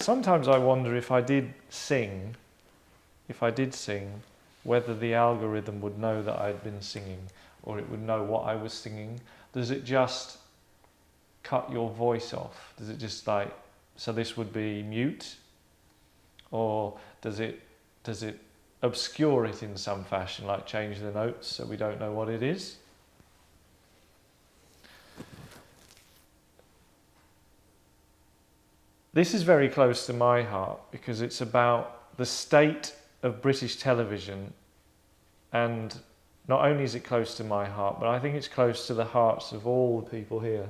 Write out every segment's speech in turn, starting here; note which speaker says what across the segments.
Speaker 1: sometimes I wonder if I did sing, whether the algorithm would know that I'd been singing, or it would know what I was singing. Does it just cut your voice off? Does it just like, so this would be mute? Or does it obscure it in some fashion, like change the notes so we don't know what it is? This is very close to my heart because it's about the state of British television, and not only is it close to my heart, but I think it's close to the hearts of all the people here.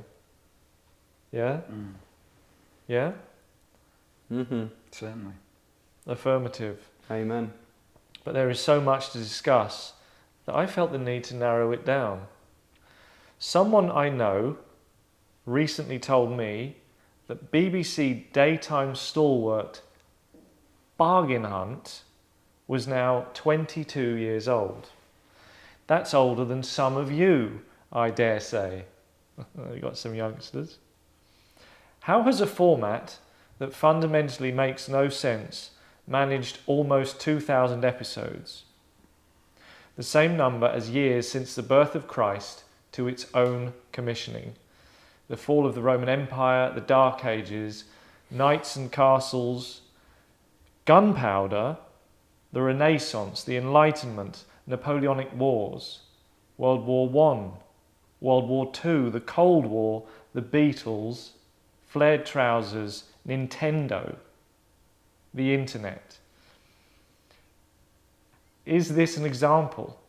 Speaker 1: Yeah?
Speaker 2: Mm.
Speaker 1: Yeah?
Speaker 2: Mm-hmm. Certainly.
Speaker 1: Affirmative.
Speaker 2: Amen.
Speaker 1: But there is so much to discuss that I felt the need to narrow it down. Someone I know recently told me that BBC daytime stalwart Bargain Hunt was now 22 years old. That's older than some of you, I dare say. You've got some youngsters. How has a format that fundamentally makes no sense managed almost 2,000 episodes? The same number as years since the birth of Christ to its own commissioning. The fall of the Roman Empire, the Dark Ages, knights and castles, gunpowder, the Renaissance, the Enlightenment, Napoleonic Wars, World War I, World War II, the Cold War, the Beatles, flared trousers, Nintendo, the internet. Is this an example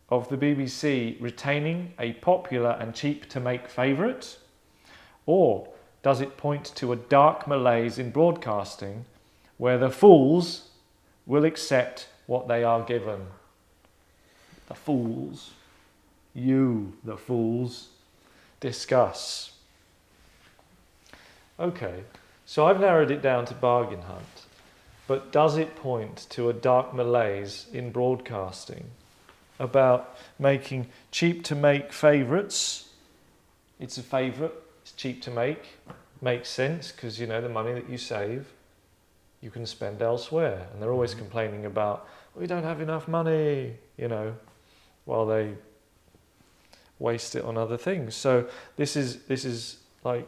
Speaker 1: of the BBC retaining a popular and cheap-to-make favourite? Or does it point to a dark malaise in broadcasting where the fools will accept what they are given? The fools. You, the fools. Discuss. Okay, so I've narrowed it down to Bargain Hunt, but does it point to a dark malaise in broadcasting about making cheap-to-make favourites? It's a favourite, it's cheap to make, makes sense because, you know, the money that you save, you can spend elsewhere. And they're always complaining about, we don't have enough money, you know, while they waste it on other things. So this is like,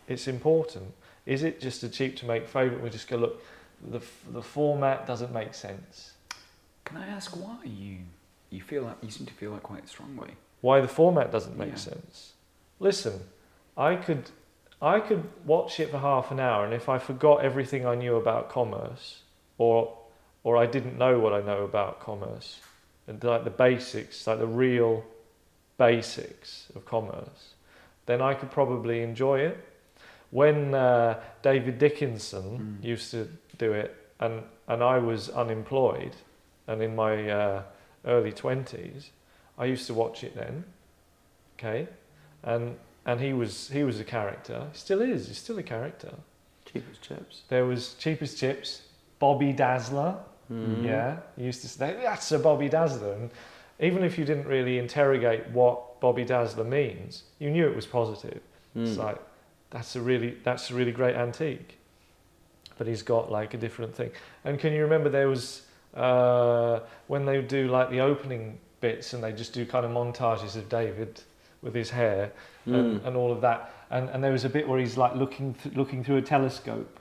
Speaker 1: it's important. Is it just a cheap to make favourite? We just go, look, the format doesn't make sense.
Speaker 2: Can I ask why you feel that, you seem to feel that quite strongly?
Speaker 1: Why the format doesn't make sense? Listen, I could watch it for half an hour, and if I forgot everything I knew about commerce, or I didn't know what I know about commerce, and like the basics, like the real basics of commerce, then I could probably enjoy it. When David Dickinson used to do it, and I was unemployed and in my early 20s, I used to watch it then, okay, and he was a character. He still is. He's still a character.
Speaker 2: Cheap as chips.
Speaker 1: There was Cheap as Chips, Bobby Dazzler. Yeah, he used to say, that's a Bobby Dazzler. And even if you didn't really interrogate what Bobby Dazzler means, you knew it was positive. It's like, that's a really great antique. But he's got like a different thing. And can you remember there was, when they would do like the opening bits and they just do kind of montages of David with his hair and all of that. And there was a bit where he's like looking through a telescope.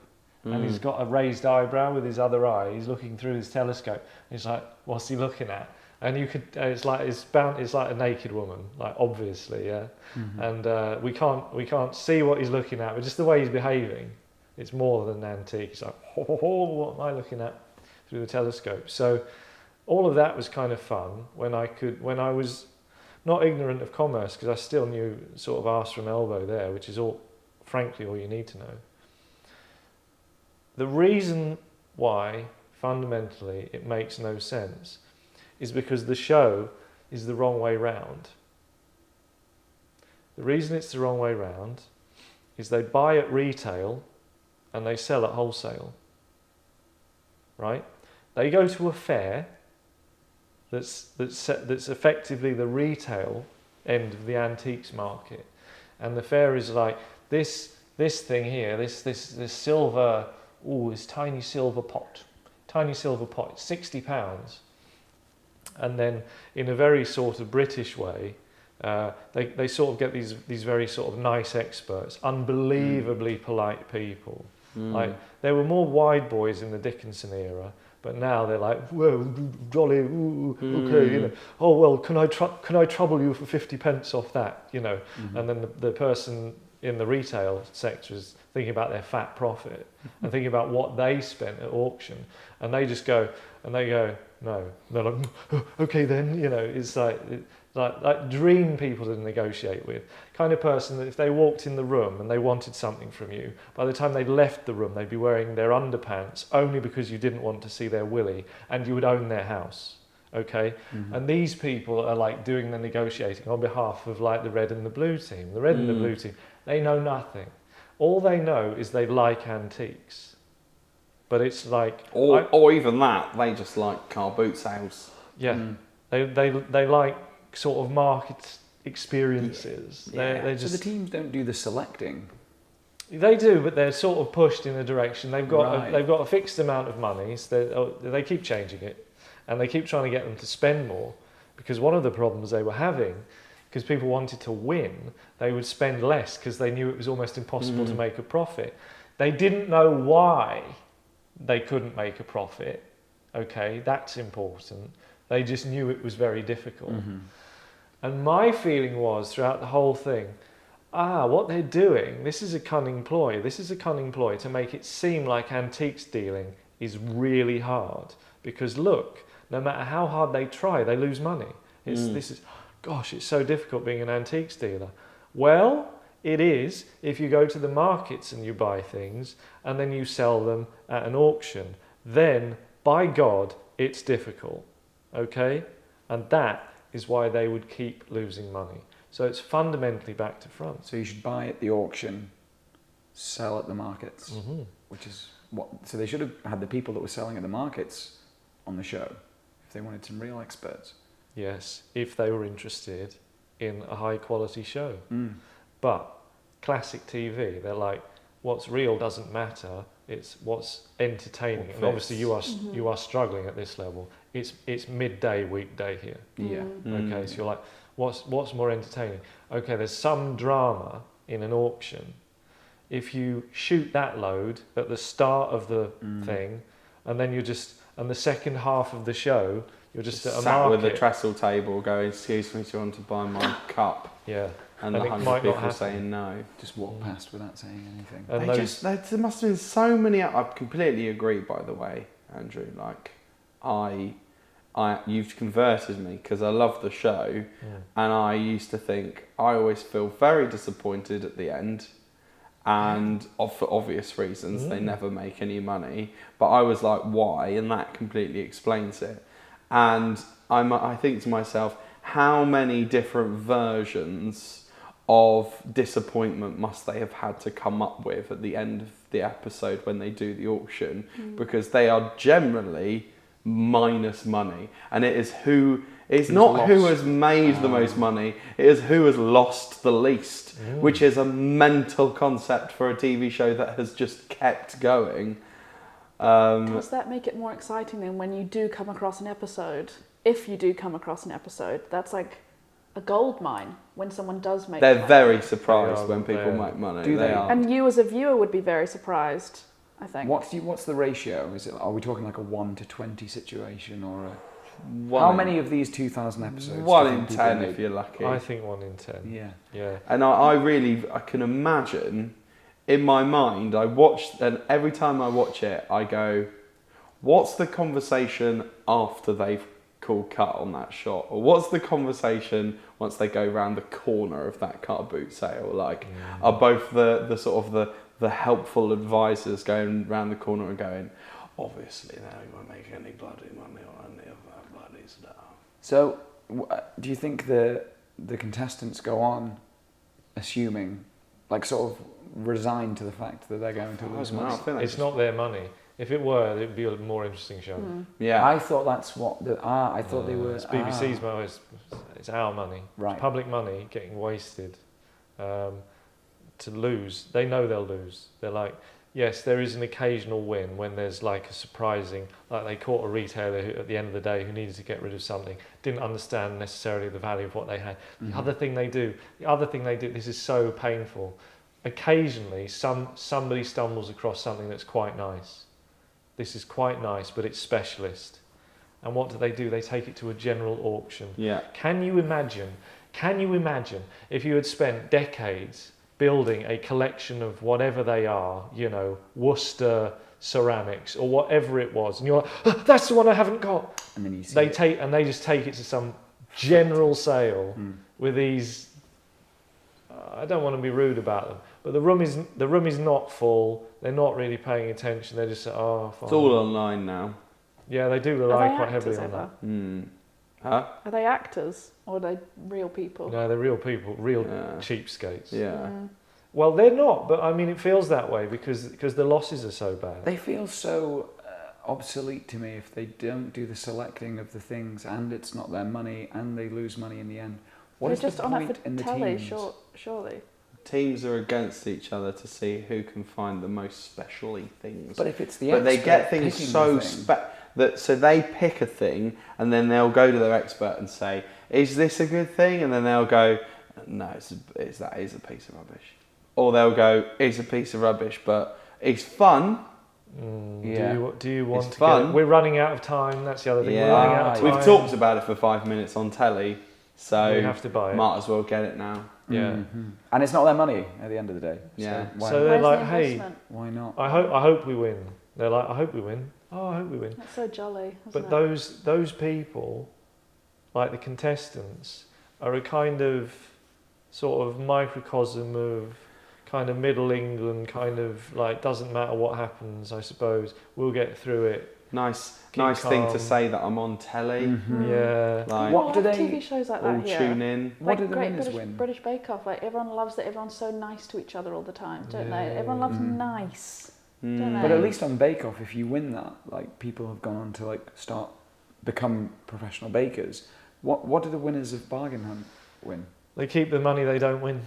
Speaker 1: And he's got a raised eyebrow with his other eye. He's looking through his telescope. He's like, what's he looking at? And you could, it's like a naked woman, like obviously, yeah. And we can't see what he's looking at, but just the way he's behaving, it's more than antique. It's like, what am I looking at through the telescope? So all of that was kind of fun when I was not ignorant of commerce, because I still knew sort of arse from elbow there, which is frankly all you need to know. The reason why fundamentally it makes no sense is because the show is the wrong way round. The reason it's the wrong way round is they buy at retail and they sell at wholesale. Right? They go to a fair that's effectively the retail end of the antiques market, and the fair is like this thing here, this silver this tiny silver pot, £60. And then in a very sort of British way, they sort of get these very sort of nice experts, unbelievably polite people. Like, there were more wide boys in the Dickinson era, but now they're like, whoa, jolly, ooh, okay, you know. Oh well, can I trouble you for 50p off that, you know? And then the person in the retail sector is thinking about their fat profit and thinking about what they spent at auction, and they just go no. They're like, okay then, you know. It's like dream people to negotiate with. Kind of person that if they walked in the room and they wanted something from you, by the time they'd left the room, they'd be wearing their underpants only because you didn't want to see their willy, and you would own their house. Okay? And these people are like doing the negotiating on behalf of like the red and the blue team. The red and the blue team, they know nothing. All they know is they like antiques. But it's like...
Speaker 3: Or even that, they just like car boot sales.
Speaker 1: Yeah. They like sort of market experiences.
Speaker 3: Yeah.
Speaker 1: They just,
Speaker 2: So the teams don't do the selecting.
Speaker 1: they do, but they're sort of pushed in a direction. They've got
Speaker 2: Right.
Speaker 1: they've got a fixed amount of money, so they keep changing it, and they keep trying to get them to spend more. Because one of the problems they were having, because people wanted to win, they would spend less because they knew it was almost impossible to make a profit. They didn't know why they couldn't make a profit. Okay, that's important. They just knew it was very difficult. And my feeling was throughout the whole thing, what they're doing, this is a cunning ploy. This is a cunning ploy to make it seem like antiques dealing is really hard. Because look, no matter how hard they try, they lose money. It's so difficult being an antiques dealer. Well, it is if you go to the markets and you buy things and then you sell them at an auction. Then, by God, it's difficult. Okay? And that is why they would keep losing money. So it's fundamentally back to front.
Speaker 2: So you should buy at the auction, sell at the markets, which is what... So they should have had the people that were selling at the markets on the show if they wanted some real experts.
Speaker 1: Yes, if they were interested in a high quality show. But classic TV, they're like, what's real doesn't matter. It's what's entertaining. And obviously you are struggling at this level. It's midday weekday here.
Speaker 2: Yeah.
Speaker 1: Okay, so you're like, what's more entertaining? Okay, there's some drama in an auction. If you shoot that load at the start of the thing, and then and the second half of the show, you're just at a
Speaker 3: sat
Speaker 1: market.
Speaker 3: with a trestle table going, excuse me, do you want to buy my cup?
Speaker 1: Yeah.
Speaker 3: And
Speaker 1: And
Speaker 3: the
Speaker 1: it
Speaker 3: 100
Speaker 1: might not
Speaker 3: people
Speaker 1: happen.
Speaker 3: saying no.
Speaker 2: Just walk past without saying anything.
Speaker 1: And
Speaker 3: There must have been so many. I completely agree, by the way, Andrew. Like, you've converted me because I love the show, and I used to think I always feel very disappointed at the end, and for obvious reasons they never make any money. But I was like, why? And that completely explains it. And I think to myself, how many different versions of disappointment must they have had to come up with at the end of the episode when they do the auction? Because they are generally minus money, and it's not who has made the most money, it is who has lost the least, which is a mental concept for a TV show that has just kept going.
Speaker 4: Does that make it more exciting then when you do come across an episode? If you do come across an episode, that's like a gold mine when someone does make
Speaker 3: They're
Speaker 4: money.
Speaker 3: very surprised
Speaker 1: They are,
Speaker 3: when people
Speaker 1: they are.
Speaker 3: make money.
Speaker 2: Do they?
Speaker 3: are.
Speaker 4: And you as a viewer would be very surprised, I think.
Speaker 2: What's the ratio? Are we talking like a 1 to 20 situation, or
Speaker 3: One
Speaker 2: how
Speaker 3: in-
Speaker 2: many of these 2,000 episodes?
Speaker 3: 1
Speaker 2: do you
Speaker 3: in
Speaker 2: think people
Speaker 3: 10
Speaker 2: make?
Speaker 3: if you're lucky.
Speaker 1: I think 1 in 10.
Speaker 2: Yeah.
Speaker 1: Yeah.
Speaker 3: And I can imagine, in my mind, and every time I watch it, I go, what's the conversation after they've called cut on that shot? Or what's the conversation once they go round the corner of that car boot sale? Like, are both the sort of the helpful advisors going round the corner and going, obviously they won't make any bloody money or any of that bloody stuff.
Speaker 2: So, do you think the contestants go on assuming, like, sort of resigned to the fact that they're going to lose
Speaker 3: I
Speaker 2: money?
Speaker 3: think
Speaker 1: It's not their money. If it were, it'd be a more interesting show.
Speaker 3: Yeah.
Speaker 2: I thought that's what I thought they were.
Speaker 1: It's BBC's money. It's our money.
Speaker 2: Right.
Speaker 1: It's public money getting wasted to lose. They know they'll lose. They're like, yes, there is an occasional win when there's like a surprising, like they caught a retailer who, at the end of the day, who needed to get rid of something, didn't understand necessarily the value of what they had.
Speaker 2: Mhm.
Speaker 1: The other thing they do, this is so painful. Occasionally, somebody stumbles across something that's quite nice. This is quite nice, but it's specialist. And what do? They take it to a general auction.
Speaker 3: Yeah.
Speaker 1: Can you imagine if you had spent decades building a collection of whatever they are, you know, Worcester ceramics or whatever it was, and you're like, "Oh, that's the one I haven't got."
Speaker 2: And then you see
Speaker 1: They just take it to some general sale with these. I don't want to be rude about them, but the room is not full. They're not really paying attention. They're just fine.
Speaker 3: It's all online now.
Speaker 1: Yeah, they do rely quite heavily on that.
Speaker 3: Huh?
Speaker 4: Are they actors or are they real people?
Speaker 1: No, they're real people, real cheapskates.
Speaker 3: Yeah.
Speaker 1: Well, they're not, but I mean, it feels that way because the losses are so bad.
Speaker 2: they feel so obsolete to me if they don't do the selecting of the things, and it's not their money, and they lose money in the end. What
Speaker 4: They're
Speaker 2: is
Speaker 4: just
Speaker 2: the
Speaker 4: on
Speaker 2: point
Speaker 4: it for
Speaker 2: in the
Speaker 4: telly,
Speaker 2: teams?
Speaker 4: surely.
Speaker 3: Teams are against each other to see who can find the most specially things.
Speaker 2: But if it's the
Speaker 3: But they
Speaker 2: expert
Speaker 3: get things
Speaker 2: picking
Speaker 3: so
Speaker 2: the thing,
Speaker 3: so they pick a thing and then they'll go to their expert and say, "Is this a good thing?" And then they'll go, "No, that is a piece of rubbish." Or they'll go, "It's a piece of rubbish, but it's fun."
Speaker 2: Yeah.
Speaker 1: Do you want
Speaker 3: It's
Speaker 1: to
Speaker 3: fun.
Speaker 1: get it? We're running out of time. That's the other thing.
Speaker 3: Yeah.
Speaker 1: We're running out of time.
Speaker 3: We've talked about it for 5 minutes on telly, so
Speaker 1: We have to buy it.
Speaker 3: might as well get it now.
Speaker 1: Yeah.
Speaker 2: Mhm. And it's not their money at the end of the day.
Speaker 3: Yeah.
Speaker 2: So
Speaker 1: So they're
Speaker 4: Where's
Speaker 1: like,
Speaker 4: the
Speaker 1: "Hey,
Speaker 4: investment?
Speaker 2: why not?
Speaker 1: I hope we win." They're like, "I hope we win." Oh, I hope we win.
Speaker 4: That's so jolly, isn't
Speaker 1: But
Speaker 4: it?
Speaker 1: those people, like the contestants, are a kind of sort of microcosm of kind of Middle England, kind of like doesn't matter what happens, I suppose, we'll get through it.
Speaker 3: Nice
Speaker 1: Keep
Speaker 3: thing to
Speaker 1: calm.
Speaker 3: say that I'm on telly.
Speaker 2: Mhm.
Speaker 1: Yeah.
Speaker 3: Like,
Speaker 2: What do
Speaker 4: have
Speaker 2: they
Speaker 4: TV shows like
Speaker 3: all
Speaker 4: that here?
Speaker 3: tune in.
Speaker 2: What
Speaker 4: Like
Speaker 2: do the
Speaker 4: Great
Speaker 2: winners
Speaker 4: British,
Speaker 2: win?
Speaker 4: British Bake Off, like everyone loves that everyone's so nice to each other all the time, don't they?
Speaker 1: Yeah.
Speaker 4: Everyone loves
Speaker 2: Mm.
Speaker 4: nice.
Speaker 3: Mm.
Speaker 2: But at least on Bake Off, if you win that, like people have gone on to like become professional bakers. What do the winners of Bargain Hunt win?
Speaker 1: They keep the money they don't win.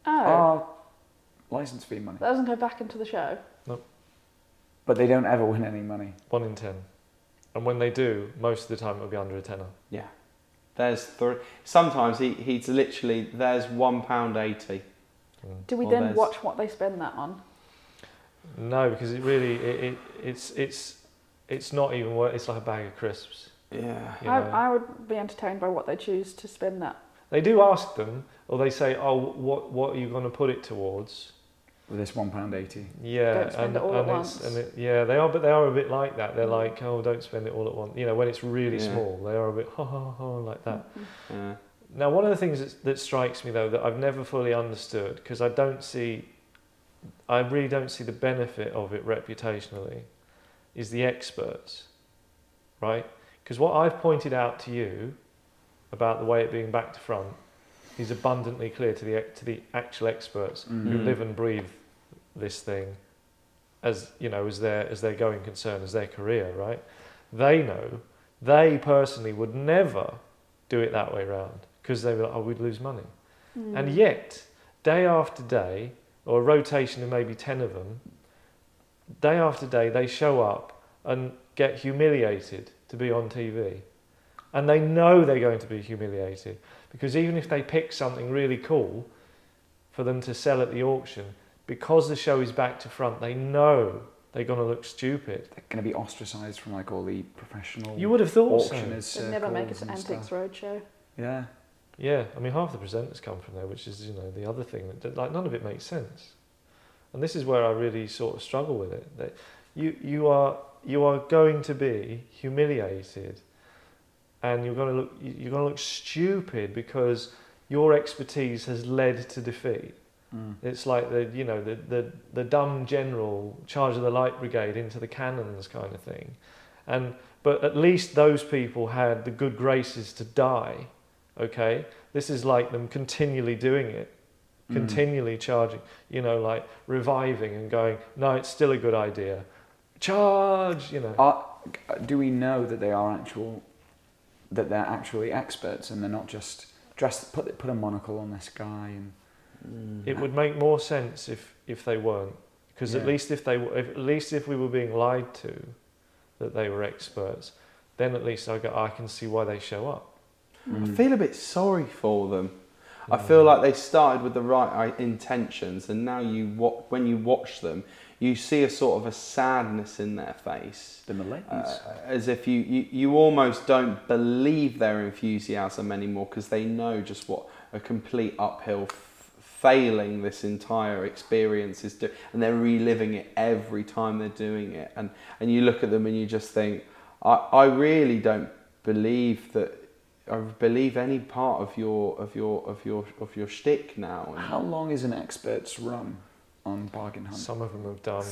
Speaker 4: Oh,
Speaker 2: License fee money.
Speaker 4: that doesn't go back into the show.
Speaker 2: But they don't ever win any money.
Speaker 1: 1 in 10. And when they do, most of the time it'll be under a tenner.
Speaker 3: Yeah. There's sometimes he's literally there's £1.80.
Speaker 4: Do we
Speaker 3: Well,
Speaker 4: then
Speaker 3: there's-
Speaker 4: watch what they spend that on?
Speaker 1: No, because it really it's not even worth. It's like a bag of crisps.
Speaker 3: Yeah.
Speaker 1: You know?
Speaker 4: I would be entertained by what they choose to spend that.
Speaker 1: They do ask them, or they say, "Oh, what are you going to put it towards?"
Speaker 2: With this £1.80.
Speaker 1: Yeah,
Speaker 4: Don't spend it all at once.
Speaker 1: Yeah, they are, but they are a bit like that. They're like, "Oh, don't spend it all at once." You know, when it's really
Speaker 3: Yeah.
Speaker 1: small, they are a bit ha ha ha like that.
Speaker 3: Yeah.
Speaker 1: Now, one of the things that strikes me though that I've never fully understood, because I really don't see the benefit of it reputationally, is the experts, right? Because what I've pointed out to you about the way it being back to front is abundantly clear to the actual experts who
Speaker 3: Mm.
Speaker 1: live and breathe this thing, as you know, as their going concern, as their career, right? They know, they personally would never do it that way round because they were like, "Oh, we'd lose money." And yet, day after day, or a rotation of maybe 10 of them, day after day, they show up and get humiliated to be on TV. And they know they're going to be humiliated because even if they pick something really cool for them to sell at the auction, because the show is back to front, they know they're going to look stupid.
Speaker 2: They're going to be ostracised from like all the professional
Speaker 1: You would have thought so.
Speaker 2: auctioners.
Speaker 4: They'd never make it
Speaker 2: circles
Speaker 4: to
Speaker 2: and
Speaker 4: Antiques
Speaker 2: stuff.
Speaker 4: Roadshow.
Speaker 2: Yeah.
Speaker 1: Yeah, I mean, half the presenters come from there, which is, the other thing that like none of it makes sense. And this is where I really sort of struggle with it. That you are going to be humiliated, and you're going to look stupid because your expertise has led to defeat. It's like the dumb general charge of the light brigade into the cannons kind of thing, but at least those people had the good graces to die. Okay, this is like them continually doing it, continually charging, like reviving and going, "No, it's still a good idea. Charge!"
Speaker 2: Do we know that they're actually experts and they're not just put a monocle on this guy and
Speaker 1: It would make more sense if they weren't, Because
Speaker 2: Yeah.
Speaker 1: at least if we were being lied to, that they were experts, then at least I can see why they show up.
Speaker 3: I feel a bit sorry for them. I feel like they started with the right intentions, and now when you watch them, you see a sort of a sadness in their face.
Speaker 2: The Malaise.
Speaker 3: As if you almost don't believe their enthusiasm anymore, because they know just what a complete uphill failing this entire experience is doing, and they're reliving it every time they're doing it. And you look at them and you just think, I really don't believe that. I believe any part of your shtick now.
Speaker 2: How long is an expert's run on bargain hunt?
Speaker 1: Some of them have done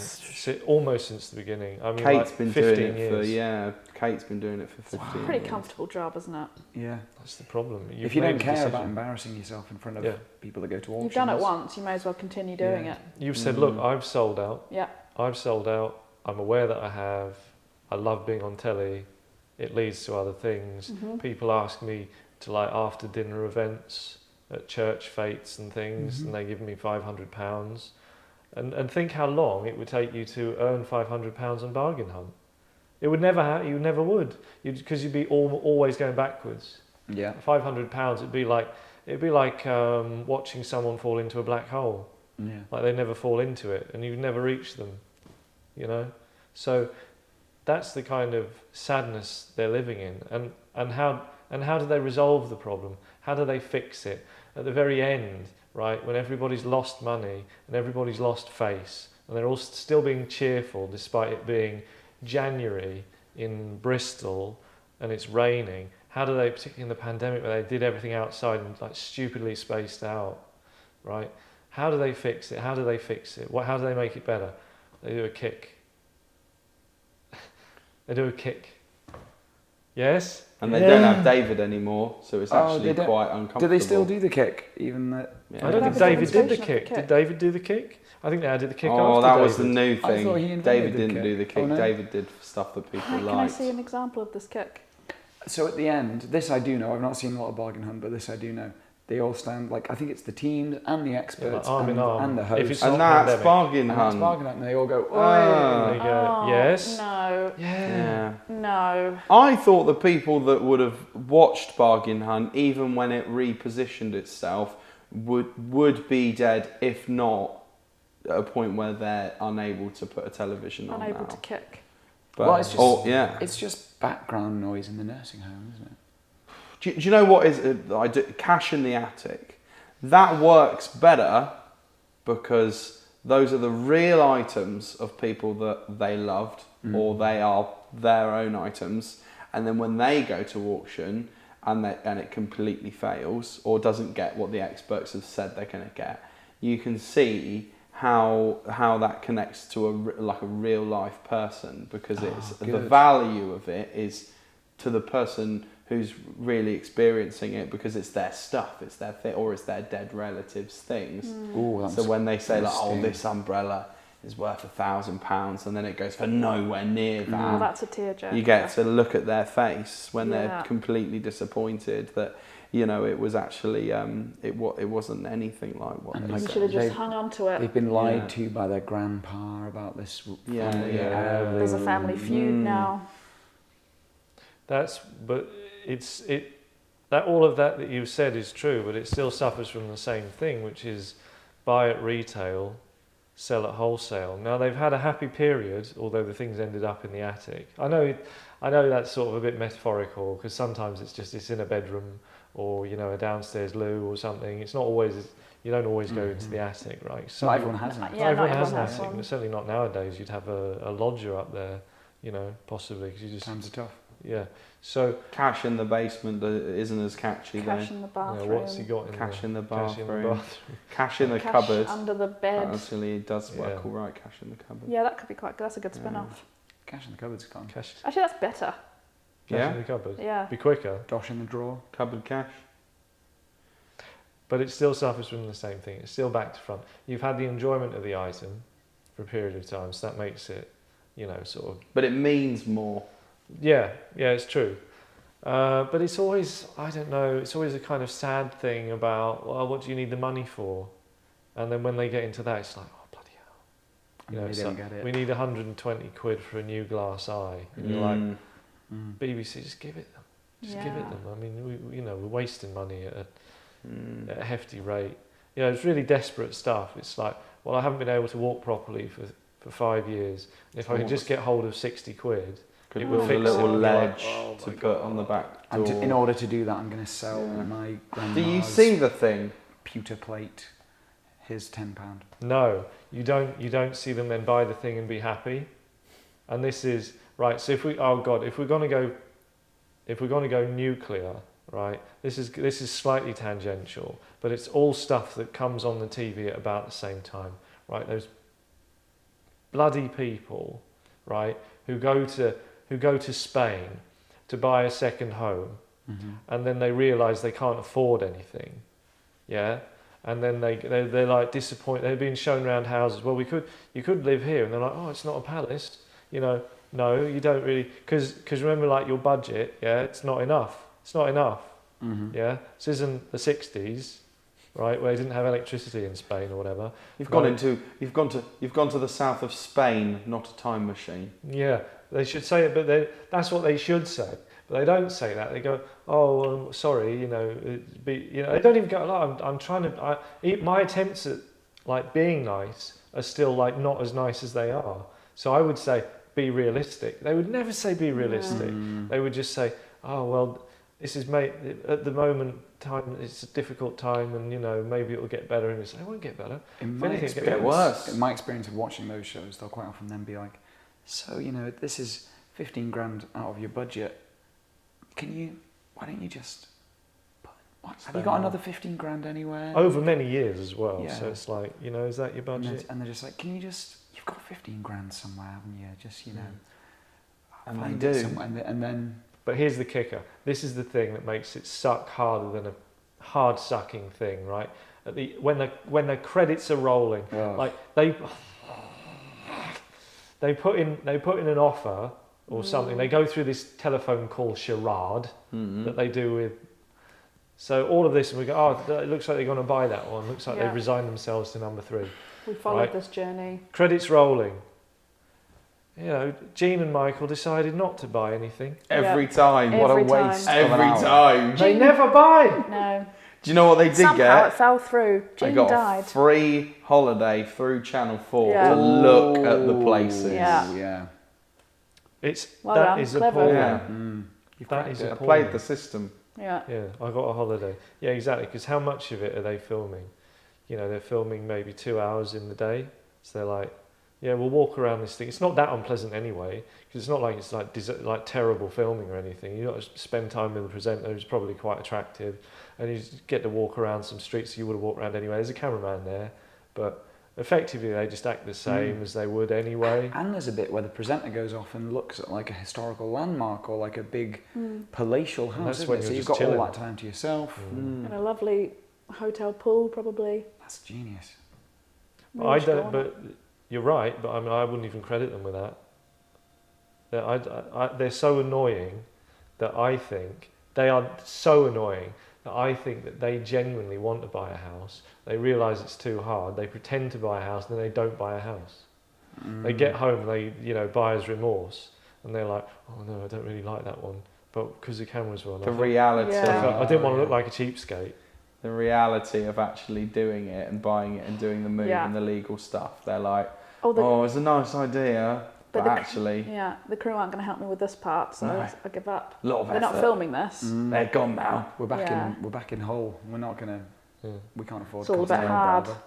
Speaker 1: almost since the beginning. I mean,
Speaker 3: Kate's
Speaker 1: like
Speaker 3: been
Speaker 1: 15
Speaker 3: doing it
Speaker 1: years.
Speaker 3: Kate's been doing it for 15 years.
Speaker 4: Pretty comfortable job, isn't it?
Speaker 2: Yeah.
Speaker 1: That's the problem.
Speaker 2: If you don't
Speaker 1: made a
Speaker 2: care
Speaker 1: decision.
Speaker 2: about embarrassing yourself in front of people that go to auctions.
Speaker 4: You've done it once, you may as well continue doing it.
Speaker 1: You've said, look, I've sold out.
Speaker 4: Yeah.
Speaker 1: I've sold out. I'm aware that I have. I love being on telly. It leads to other things.
Speaker 4: Mm-hmm.
Speaker 1: People ask me to like after dinner events at church fetes and things, and they give me £500. And think how long it would take you to earn £500 on bargain hunt. It would never you never would, because you'd be always going backwards.
Speaker 2: Yeah.
Speaker 1: £500, it'd be like watching someone fall into a black hole.
Speaker 2: Yeah.
Speaker 1: Like they never fall into it, and you never reach them. You know, so that's the kind of sadness they're living in, and how do they resolve the problem? How do they fix it? At the very end, right, when everybody's lost money and everybody's lost face, and they're all still being cheerful despite it being January in Bristol and it's raining, how do they, particularly in the pandemic where they did everything outside and like stupidly spaced out, right? How do they fix it? How do they fix it? How do they make it better? They do a kick. They do a kick. Yes?
Speaker 3: And they don't have David anymore, so it's actually quite uncomfortable.
Speaker 2: Do they still do the kick? Even that?
Speaker 1: I don't think David did the kick. Did David do the kick? I think they added the kick after
Speaker 3: Oh, that
Speaker 1: David.
Speaker 3: was the new
Speaker 2: I thought he
Speaker 3: thing.
Speaker 2: invented
Speaker 3: David
Speaker 2: the
Speaker 3: didn't
Speaker 2: kick.
Speaker 3: do the kick.
Speaker 2: Oh, no?
Speaker 3: David did stuff that people
Speaker 4: Can I
Speaker 3: liked.
Speaker 4: see an example of this kick?
Speaker 2: So at the end, this I do know. I've not seen a lot of bargain hunt, but this I do know. They all stand like, I think it's the teams and the experts
Speaker 1: arm in arm.
Speaker 2: and the
Speaker 1: If
Speaker 2: host.
Speaker 1: it's
Speaker 3: And
Speaker 1: not
Speaker 3: that's
Speaker 1: pandemic.
Speaker 3: bargain
Speaker 2: And that's
Speaker 3: hunt.
Speaker 2: bargain hunt, and they all go,
Speaker 3: Ah.
Speaker 1: There you go.
Speaker 4: Oh,
Speaker 1: Yes.
Speaker 4: No.
Speaker 3: Yeah.
Speaker 4: No.
Speaker 3: I thought the people that would have watched Bargain Hunt, even when it repositioned itself, would be dead, if not at a point where they're unable to put a television on
Speaker 4: Unable
Speaker 3: now.
Speaker 4: to kick.
Speaker 3: But,
Speaker 2: Well, it's just-
Speaker 3: yeah.
Speaker 2: It's just background noise in the nursing home, isn't it?
Speaker 3: Do you know what is I do, Cash in the Attic? That works better because those are the real items of people that they loved, or they are their own items. And then when they go to auction and it completely fails or doesn't get what the experts have said they're going to get, you can see how that connects to a real life person, because it's the
Speaker 2: good.
Speaker 3: value of it is to the person who's really experiencing it, because it's their stuff, it's their thing, or it's their dead relatives' things.
Speaker 2: Ooh,
Speaker 3: So when they say like, "Oh,
Speaker 2: interesting.
Speaker 3: this umbrella is worth £1,000," and then it goes for nowhere near that,
Speaker 4: Oh, that's a tearjerker.
Speaker 3: you get to look at their face when
Speaker 4: Yeah.
Speaker 3: they're completely disappointed that it was actually it wasn't anything like what
Speaker 2: And
Speaker 3: they
Speaker 2: like-
Speaker 4: You
Speaker 3: said.
Speaker 4: should have just
Speaker 2: They've-
Speaker 4: hung on to it.
Speaker 2: They've been lied
Speaker 3: Yeah.
Speaker 2: to by their grandpa about this.
Speaker 3: Yeah,
Speaker 2: family.
Speaker 3: yeah.
Speaker 4: There's a family feud now.
Speaker 1: All of that you've said is true, but it still suffers from the same thing, which is buy at retail, sell at wholesale. Now they've had a happy period, although the things ended up in the attic. I know that's sort of a bit metaphorical, because sometimes it's in a bedroom or a downstairs loo or something. It's not always, you don't always go into the attic, right?
Speaker 2: So not everyone has that.
Speaker 4: Yeah,
Speaker 1: everyone
Speaker 4: not
Speaker 1: has an
Speaker 4: everyone has
Speaker 1: attic.
Speaker 4: one.
Speaker 1: Certainly not nowadays. You'd have a lodger up there, possibly, because you just
Speaker 2: Times are tough.
Speaker 1: yeah. So
Speaker 3: Cash in the basement isn't as catchy
Speaker 4: Cash
Speaker 3: though.
Speaker 4: in the bathroom.
Speaker 1: what's he got in
Speaker 3: Cash
Speaker 1: the
Speaker 3: in the
Speaker 1: cash in the
Speaker 3: bathroom.
Speaker 1: bathroom?
Speaker 3: Cash in the
Speaker 4: Cash
Speaker 3: cupboard.
Speaker 4: under the bed.
Speaker 3: Actually, it does work
Speaker 1: Yeah.
Speaker 3: all right. Cash in the cupboard.
Speaker 4: Yeah, that could be quite good. That's a good spin-off.
Speaker 2: Cash in the cupboard's fun.
Speaker 1: Cash
Speaker 4: Actually, that's better.
Speaker 3: Yeah?
Speaker 1: in the cupboard.
Speaker 4: Yeah.
Speaker 1: Be quicker,
Speaker 2: Dosh in the drawer.
Speaker 3: Cupboard cash.
Speaker 1: but it still suffers from the same thing. It's still back to front. You've had the enjoyment of the item for a period of time, so that makes it, sort of.
Speaker 3: But it means more.
Speaker 1: Yeah, it's true. But it's always, I don't know, it's always a kind of sad thing about, well, what do you need the money for? And then when they get into that, it's like, oh, bloody hell. You know,
Speaker 2: they don't get it.
Speaker 1: we need 120 quid for a new glass eye. And you're like, BBC, just give it them. Just give it them. I mean, we're wasting money at a hefty rate. You know, it's really desperate stuff. It's like, well, I haven't been able to walk properly for 5 years. If I could just get hold of 60 quid,
Speaker 3: Could
Speaker 1: will
Speaker 3: build a
Speaker 1: fix
Speaker 3: little
Speaker 1: it.
Speaker 3: ledge
Speaker 1: Oh
Speaker 3: to
Speaker 1: my
Speaker 3: put on the back door.
Speaker 2: In order to do that, I'm going to sell my grandma's
Speaker 3: Do you see the thing?
Speaker 2: pewter plate. Here's £10.
Speaker 1: No, you don't see them then buy the thing and be happy. And this is right. So if we're going to go nuclear, right? This is slightly tangential, but it's all stuff that comes on the TV at about the same time, right? Those bloody people, right, who go to Spain to buy a second home, and then they realise they can't afford anything, yeah. And then they're like disappointed. They're being shown around houses. Well, you could live here, and they're like, oh, it's not a palace, you know. No, you don't really, because remember, like your budget, yeah, it's not enough. It's not enough, yeah. This isn't the 60s, right, where they didn't have electricity in Spain or whatever.
Speaker 3: You've gone to the south of Spain, not a time machine.
Speaker 1: Yeah, they should say it, but that's what they should say. But they don't say that. They go, oh, well, sorry, you know. They don't even go. Like, I'm trying to. My attempts at like being nice are still like not as nice as they are. So I would say be realistic. They would never say be realistic. They would just say, oh well, this is at the moment time. It's a difficult time, and you know maybe it will get better. And it won't get better.
Speaker 2: In
Speaker 1: If anything, it'll get
Speaker 3: worse.
Speaker 2: In my experience of watching those shows, they'll quite often then be like, so you know this is 15 grand out of your budget. Why don't you just, have you got another 15 grand anywhere?
Speaker 1: Over many years as well.
Speaker 2: Yeah.
Speaker 1: So it's like, you know, is that your budget?
Speaker 2: And they're just like, you've got 15 grand somewhere, haven't you? Just, you know.
Speaker 3: And
Speaker 2: find
Speaker 3: they
Speaker 2: it
Speaker 3: do.
Speaker 2: somewhere. And then.
Speaker 1: But here's the kicker. This is the thing that makes it suck harder than a hard sucking thing, right? When the credits are rolling, like they put in an offer or something. They go through this telephone call charade that they do with. So all of this, and we go, oh, it looks like they're going to buy that one. Looks like they've resigned themselves to number 3.
Speaker 4: We followed this journey.
Speaker 1: Credits rolling. You know, Jean and Michael decided not to buy anything.
Speaker 3: Every time.
Speaker 2: What a
Speaker 4: Every time.
Speaker 2: waste.
Speaker 3: Every time.
Speaker 1: They never buy.
Speaker 4: No.
Speaker 3: Do you know what they did
Speaker 4: Somehow
Speaker 3: get?
Speaker 4: it fell through.
Speaker 3: They
Speaker 4: Jean
Speaker 3: got
Speaker 4: died.
Speaker 3: a free holiday through Channel 4
Speaker 4: Yeah.
Speaker 3: to look at the places.
Speaker 4: Yeah.
Speaker 2: Yeah.
Speaker 4: Well done,
Speaker 1: Is
Speaker 4: clever.
Speaker 1: appalling.
Speaker 3: Yeah.
Speaker 1: That is
Speaker 3: I
Speaker 1: appalling.
Speaker 3: played the system.
Speaker 4: Yeah.
Speaker 1: Yeah, I got a holiday. Yeah, exactly. Because how much of it are they filming? You know, they're filming maybe 2 hours in the day. So they're like, yeah, we'll walk around this thing. It's not that unpleasant anyway, because it's not like it's like terrible filming or anything. You got to spend time with the presenter, who's probably quite attractive, and you just get to walk around some streets you would have walked around anyway. There's a cameraman there, but effectively they just act the same as they would anyway.
Speaker 2: And there's a bit where the presenter goes off and looks at like a historical landmark or like a big palatial house.
Speaker 1: that's when
Speaker 2: So
Speaker 1: you're
Speaker 2: you've
Speaker 1: just
Speaker 2: got all
Speaker 1: chilling.
Speaker 2: that time to yourself.
Speaker 4: And a lovely hotel pool, probably.
Speaker 2: That's genius.
Speaker 1: I
Speaker 4: Really
Speaker 1: don't,
Speaker 4: strong.
Speaker 1: but you're right. But I mean, I wouldn't even credit them with that. They're so annoying that I think they are so annoying that I think that they genuinely want to buy a house. They realise it's too hard. They pretend to buy a house, and then they don't buy a house. They get home, and they buyer's remorse, and they're like, oh no, I don't really like that one, but because the cameras were on,
Speaker 3: The reality.
Speaker 4: Yeah.
Speaker 1: I didn't want to look like a cheapskate.
Speaker 3: The reality of actually doing it and buying it and doing the move and the legal stuff. They're like, it's a nice idea, but actually...
Speaker 4: the crew aren't going to help me with this part, so
Speaker 3: No.
Speaker 4: I give up.
Speaker 3: Lot of
Speaker 4: They're not
Speaker 3: effort.
Speaker 4: filming this.
Speaker 3: They're gone now.
Speaker 2: We're back
Speaker 4: Yeah.
Speaker 2: in. We're back in Hull. We're not gonna. We can't afford.
Speaker 4: It's all a
Speaker 2: cost
Speaker 4: bit
Speaker 2: of
Speaker 4: hard.
Speaker 2: driver.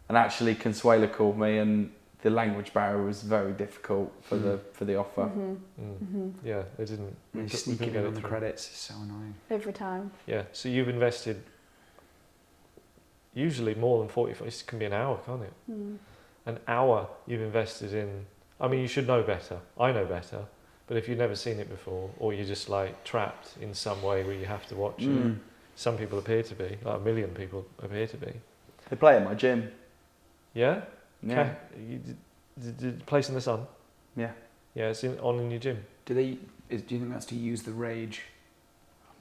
Speaker 3: And actually, Consuela called me, and the language barrier was very difficult for the offer.
Speaker 1: Yeah, they didn't.
Speaker 2: They
Speaker 1: we
Speaker 2: sneak
Speaker 1: couldn't
Speaker 2: it
Speaker 1: get
Speaker 2: in
Speaker 1: it
Speaker 2: on the
Speaker 1: through.
Speaker 2: credits. It's so annoying.
Speaker 4: Every time.
Speaker 1: Yeah, so you've invested usually more than 45. This can be an hour, can't it? An hour you've invested in. I mean, you should know better. I know better. But if you've never seen it before, or you're just like trapped in some way where you have to watch it, some people appear to be, like a million people appear to be.
Speaker 3: They play at my gym.
Speaker 1: Yeah?
Speaker 3: Yeah.
Speaker 1: Okay. The Place in the Sun?
Speaker 3: Yeah.
Speaker 1: Yeah, it's on in your gym.
Speaker 2: Do you think that's to use the rage?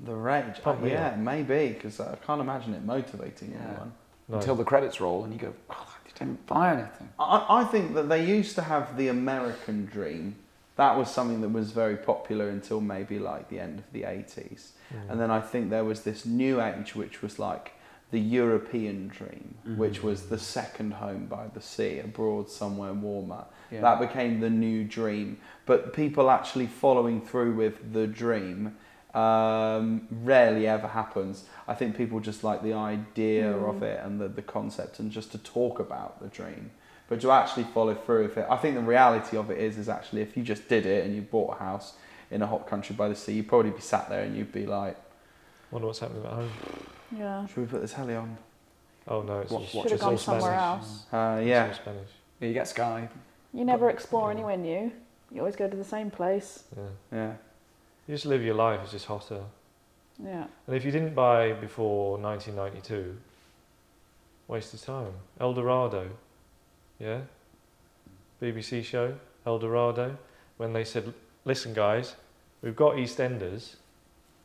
Speaker 3: The rage.
Speaker 1: Pump me
Speaker 3: yeah,
Speaker 1: up.
Speaker 3: maybe, because I can't imagine it motivating
Speaker 2: Yeah.
Speaker 3: anyone.
Speaker 1: No.
Speaker 2: Until the credits roll and you go, oh, Didn't buy anything.
Speaker 3: I think that they used to have the American dream. That was something that was very popular until maybe like the end of the 80s. And then I think there was this new age, which was like the European dream, which was the second home by the sea, abroad somewhere warmer.
Speaker 2: Yeah.
Speaker 3: That became the new dream. But people actually following through with the dream rarely ever happens. I think people just like the idea of it and the concept, and just to talk about the dream. But to actually follow through with it, I think the reality of it is actually if you just did it and you bought a house in a hot country by the sea, you'd probably be sat there and you'd be like,
Speaker 1: wonder what's happening at home.
Speaker 4: Yeah.
Speaker 3: should we put the telly on?
Speaker 1: Oh no, it's
Speaker 2: Watch
Speaker 4: Should have
Speaker 1: it's
Speaker 4: gone
Speaker 1: all
Speaker 4: somewhere
Speaker 1: Spanish.
Speaker 4: else.
Speaker 3: Yeah.
Speaker 1: It's all Spanish.
Speaker 2: Yeah, you get Sky.
Speaker 4: You never explore anywhere new. You always go to the same place.
Speaker 1: Yeah.
Speaker 3: Yeah.
Speaker 1: You just live your life, it's just hotter.
Speaker 4: Yeah.
Speaker 1: And if you didn't buy before 1992, waste of time. Eldorado, yeah? BBC show, Eldorado, when they said, listen guys, we've got EastEnders,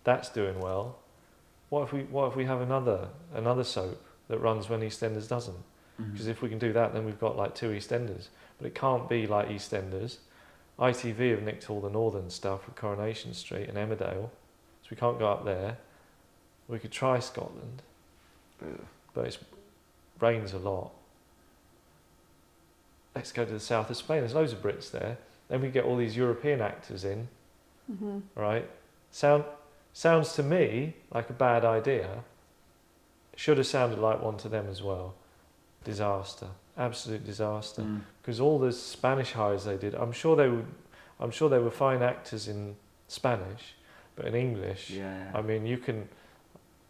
Speaker 1: that's doing well. What if we have another soap that runs when EastEnders doesn't? Because if we can do that, then we've got like 2 EastEnders. But it can't be like EastEnders. ITV have nicked all the northern stuff with Coronation Street and Emmerdale, so we can't go up there. We could try Scotland, but it rains a lot. Let's go to the south of Spain. There's loads of Brits there. Then we get all these European actors in, right? Sounds to me like a bad idea. It should have sounded like one to them as well. Disaster, absolute disaster. Because all the Spanish hires they did, I'm sure they were fine actors in Spanish, but in English, I mean, you can,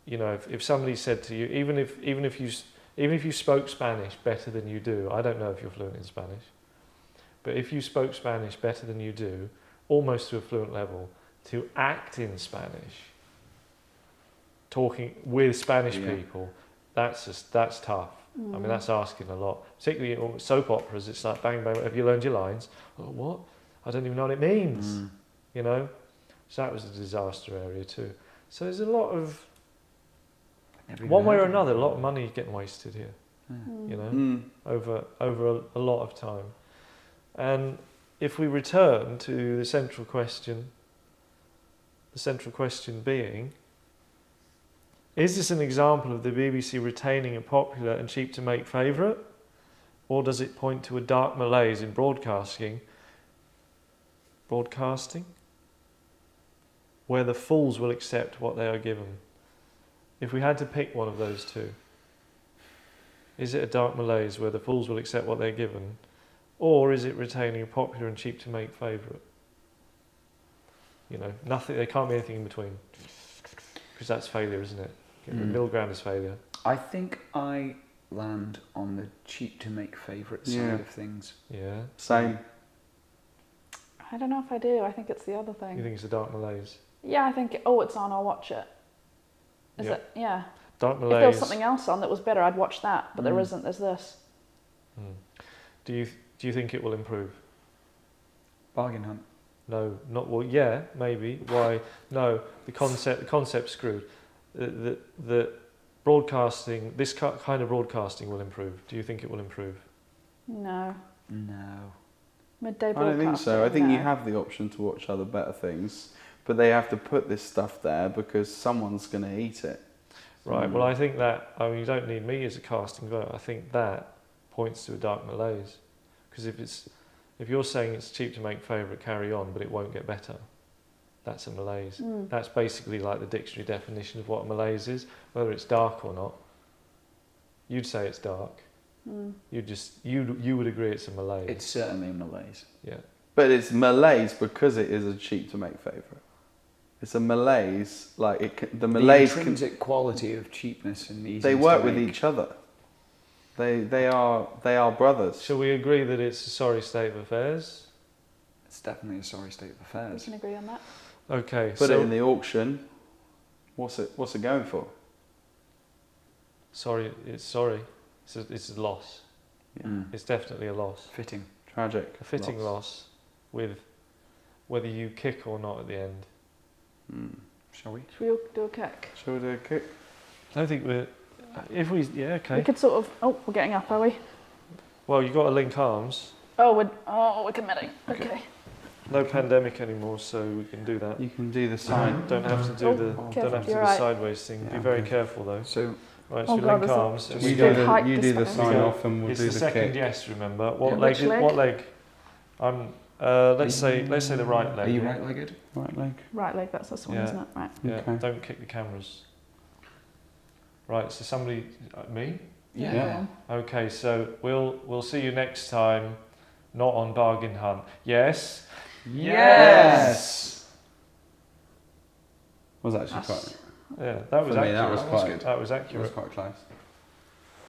Speaker 1: you know, if somebody said to you, even if you spoke Spanish better than you do, I don't know if you're fluent in Spanish, but if you spoke Spanish better than you do, almost to a fluent level, to act in Spanish, talking with Spanish people, that's tough. I mean, that's asking a lot. Particularly in soap operas, it's like bang, bang, have you learned your lines? Oh, what? I don't even know what it means. You know? So that was a disaster area too. So there's a lot of, one way or another, a lot of money getting wasted here. You know? Over a lot of time. And if we return to the central question being, is this an example of the BBC retaining a popular and cheap-to-make favourite? Or does it point to a dark malaise in broadcasting, where the fools will accept what they are given? If we had to pick one of those two, is it a dark malaise where the fools will accept what they're given? Or is it retaining a popular and cheap-to-make favourite? You know, nothing. There can't be anything in between. Because that's failure, isn't it? The middle ground is failure.
Speaker 2: I think I land on the cheap to make favourite side of things.
Speaker 1: Yeah.
Speaker 3: Same.
Speaker 4: I don't know if I do. I think it's the other thing.
Speaker 1: You think it's a dark malaise?
Speaker 4: Yeah, I think, it's on, I'll watch it. Is it? Yeah.
Speaker 1: Dark
Speaker 4: If
Speaker 1: malaise.
Speaker 4: there was something else on that was better, I'd watch that. But there isn't. There's this.
Speaker 1: Do you think it will improve?
Speaker 2: Bargain hunt.
Speaker 1: No, not well. Yeah, maybe. Why? No, the concept's screwed. The broadcasting, this kind of broadcasting will improve. Do you think it will improve?
Speaker 4: No. Midday
Speaker 3: I
Speaker 4: broadcasting.
Speaker 3: don't think so. I think you
Speaker 4: no.
Speaker 3: have the option to watch other better things, but they have to put this stuff there because someone's going to eat it.
Speaker 1: Right. Well, I think that. I mean, you don't need me as a casting vote. I think that points to a dark malaise, because if you're saying it's cheap to make favourite, carry on, but it won't get better. That's a malaise. That's basically like the dictionary definition of what a malaise is, whether it's dark or not. You'd say it's dark. You would agree it's a malaise.
Speaker 2: It's certainly a malaise.
Speaker 1: Yeah.
Speaker 3: But it's malaise because it is a cheap to make favourite. It's a malaise, like the malaise.
Speaker 2: The intrinsic quality of cheapness and easiness.
Speaker 3: They work with each other. They are brothers.
Speaker 1: Shall we agree that it's a sorry state of affairs?
Speaker 2: It's definitely a sorry state of
Speaker 4: We
Speaker 2: affairs.
Speaker 4: can agree on that.
Speaker 1: Okay.
Speaker 3: Put it in the auction. What's it going for?
Speaker 1: Sorry. It's a loss.
Speaker 3: Yeah.
Speaker 1: It's definitely a loss.
Speaker 2: Fitting.
Speaker 3: Tragic.
Speaker 1: A fitting loss, with whether you kick or not at the end.
Speaker 2: Shall we?
Speaker 4: Should we all do a kick?
Speaker 3: Shall we do a kick?
Speaker 1: I don't think we're. If we. Yeah. Okay.
Speaker 4: We could sort of. Oh, we're getting up, are we?
Speaker 1: Well, you got to link arms.
Speaker 4: Oh, we're committing. Okay.
Speaker 1: No pandemic anymore, so we can do that.
Speaker 3: You can do the sign.
Speaker 1: Don't have to do the
Speaker 4: You're right.
Speaker 1: sideways thing.
Speaker 2: Yeah,
Speaker 1: Be very
Speaker 3: okay.
Speaker 1: careful though.
Speaker 2: So
Speaker 1: Right, so
Speaker 4: Oh
Speaker 1: we
Speaker 4: God,
Speaker 1: link
Speaker 4: there's a-
Speaker 1: arms. and
Speaker 4: You
Speaker 1: we
Speaker 4: do
Speaker 1: go.
Speaker 4: height
Speaker 3: you do the
Speaker 4: this
Speaker 3: sign
Speaker 1: time.
Speaker 3: off, and we'll
Speaker 1: It's
Speaker 3: do
Speaker 1: the
Speaker 3: the
Speaker 1: second
Speaker 3: kick.
Speaker 1: yes. Remember what
Speaker 2: Yeah.
Speaker 1: leg?
Speaker 4: Which leg?
Speaker 1: What leg? I'm. Let's say the right leg.
Speaker 2: are you
Speaker 1: yeah?
Speaker 2: right-legged?
Speaker 3: Right leg.
Speaker 4: Right leg, that's this one,
Speaker 1: Yeah.
Speaker 4: isn't it? Right.
Speaker 1: Yeah.
Speaker 3: Okay.
Speaker 1: Don't kick the cameras. Right. So somebody, me.
Speaker 3: Yeah.
Speaker 1: Okay. So we'll see you next time. Not on Bargain Hunt. Yes.
Speaker 2: Yes!
Speaker 3: Was actually
Speaker 4: That's-
Speaker 3: quite.
Speaker 1: Yeah. That was
Speaker 3: For me,
Speaker 1: accurate.
Speaker 3: that was quite.
Speaker 1: That was
Speaker 3: That was
Speaker 1: accurate.
Speaker 3: quite close.